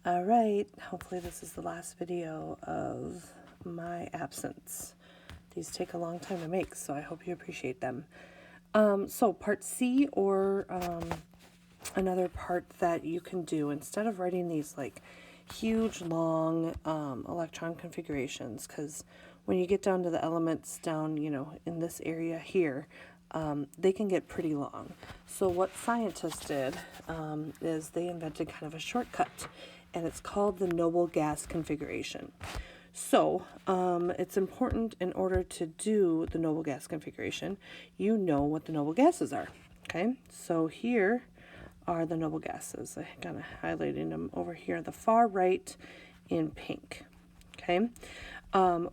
All right, hopefully this is the last video of my absence. These take a long time to make, so I hope you appreciate them. So part C, or another part that you can do, instead of writing these like huge long electron configurations, because when you get down to the elements down, in this area here, they can get pretty long. So what scientists did is they invented kind of a shortcut, and it's called the Nobel gas configuration. So it's important, in order to do the noble gas configuration, you know what the noble gases are. Okay, so here are the noble gases. I kind of highlighting them over here on the far right in pink. Okay,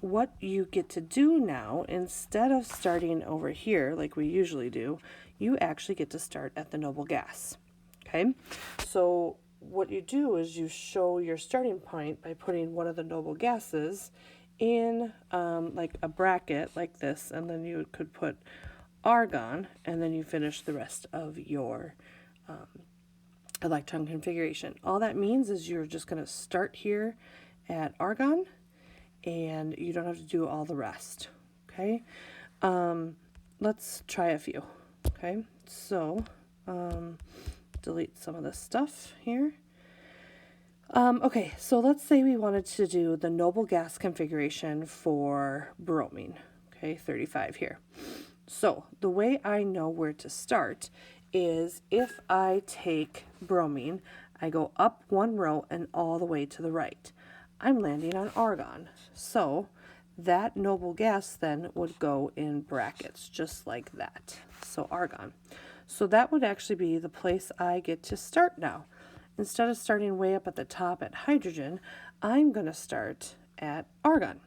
what you get to do now, instead of starting over here like we usually do, you actually get to start at the noble gas. Okay, so what you do is you show your starting point by putting one of the noble gases in like a bracket like this, and then you could put argon, and then you finish the rest of your electron configuration. All that means is you're just going to start here at argon, and you don't have to do all the rest. Okay, let's try a few. Okay, so delete some of this stuff here. Okay, so let's say we wanted to do the noble gas configuration for bromine. Okay, 35 here. So the way I know where to start is, if I take bromine, I go up one row and all the way to the right. I'm landing on argon. So that noble gas then would go in brackets just like that. So argon. So that would actually be the place I get to start now. Instead of starting way up at the top at hydrogen, I'm going to start at argon.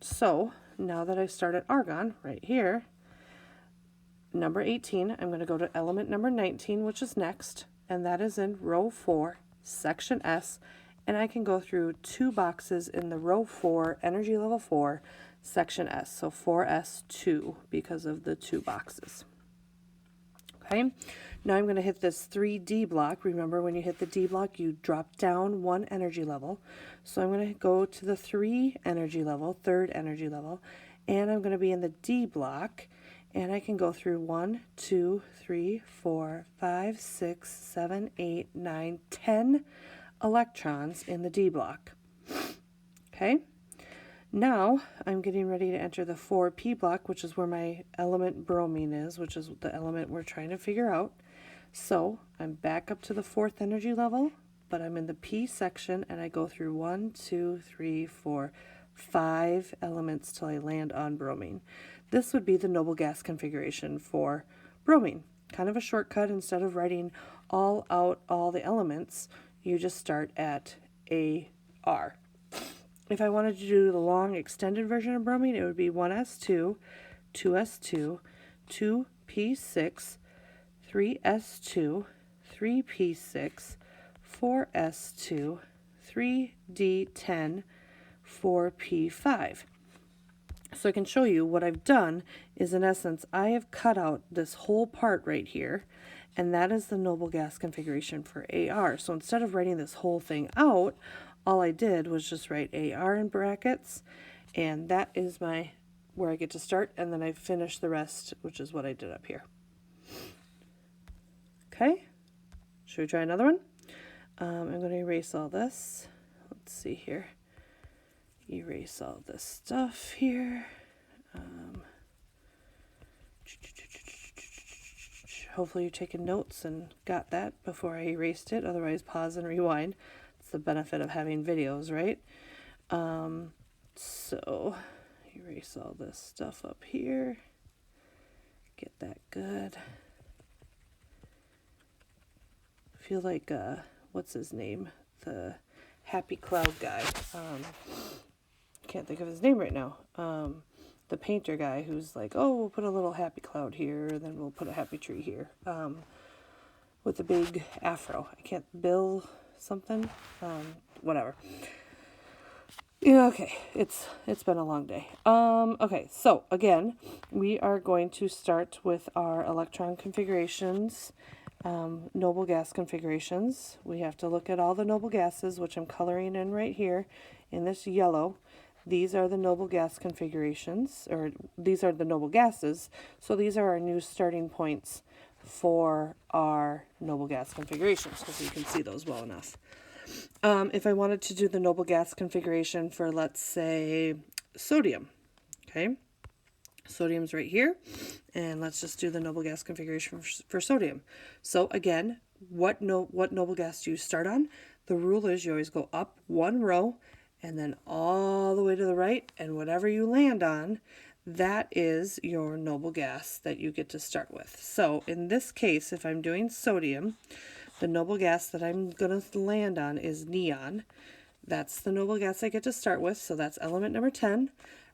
So now that I start at argon right here, number 18, I'm going to go to element number 19, which is next, and that is in row 4, section S, and I can go through 2 boxes in the row 4, energy level 4, section S, so 4S2 because of the 2 boxes. Okay, now I'm going to hit this 3D block. Remember, when you hit the D block, you drop down 1 energy level. So I'm going to go to the 3 energy level, 3rd energy level, and I'm going to be in the D block, and I can go through 1, 2, 3, 4, 5, 6, 7, 8, 9, 10 electrons in the D block. Okay. Now I'm getting ready to enter the 4p block, which is where my element bromine is, which is the element we're trying to figure out. So I'm back up to the 4th energy level, but I'm in the p section, and I go through 1, 2, 3, 4, 5 elements till I land on bromine. This would be the noble gas configuration for bromine. Kind of a shortcut. Instead of writing all out all the elements, you just start at AR. If I wanted to do the long extended version of bromine, it would be 1s2, 2s2, 2p6, 3s2, 3p6, 4s2, 3d10, 4p5. So I can show you what I've done is, in essence, I have cut out this whole part right here, and that is the noble gas configuration for AR. So instead of writing this whole thing out, all I did was just write AR in brackets, and that is where I get to start, and then I finish the rest, which is what I did up here. Okay, should we try another one? I'm going to erase all this. Let's see here. Erase all this stuff here. Hopefully you're taking notes and got that before I erased it. Otherwise, pause and rewind. It's the benefit of having videos, right? So erase all this stuff up here. Get that good. I feel like, what's his name? The Happy Cloud guy. Can't think of his name right now. The painter guy who's like, oh, we'll put a little happy cloud here, and then we'll put a happy tree here. With a big afro. Bill something. Whatever. Yeah, okay. It's been a long day. Okay, so again, we are going to start with our electron configurations Noble gas configurations. We have to look at all the noble gases, which I'm coloring in right here in this yellow. These are the noble gas configurations, or these are the noble gases. So these are our new starting points for our noble gas configurations. Hopefully you can see those well enough. If I wanted to do the noble gas configuration for, let's say, sodium, okay? Sodium's right here, and let's just do the noble gas configuration for sodium. So again, what noble gas do you start on? The rule is you always go up one row and then all the way to the right, and whatever you land on, that is your noble gas that you get to start with. So in this case, if I'm doing sodium, the noble gas that I'm going to land on is neon. That's the noble gas I get to start with, so that's element number 10.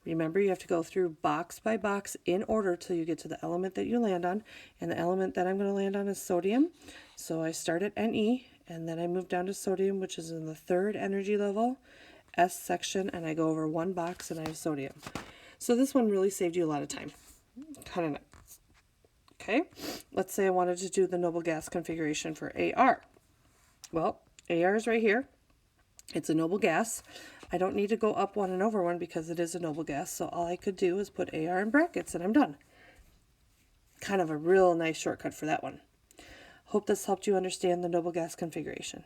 Remember, you have to go through box by box in order till you get to the element that you land on. And the element that I'm going to land on is sodium. So I start at Ne, and then I move down to sodium, which is in the third energy level, S section, and I go over one box and I have sodium. So this one really saved you a lot of time. Kind of nice. Okay, let's say I wanted to do the noble gas configuration for Ar. Well, Ar is right here. It's a noble gas. I don't need to go up one and over one because it is a noble gas, so all I could do is put Ar in brackets and I'm done. Kind of a real nice shortcut for that one. Hope this helped you understand the noble gas configuration.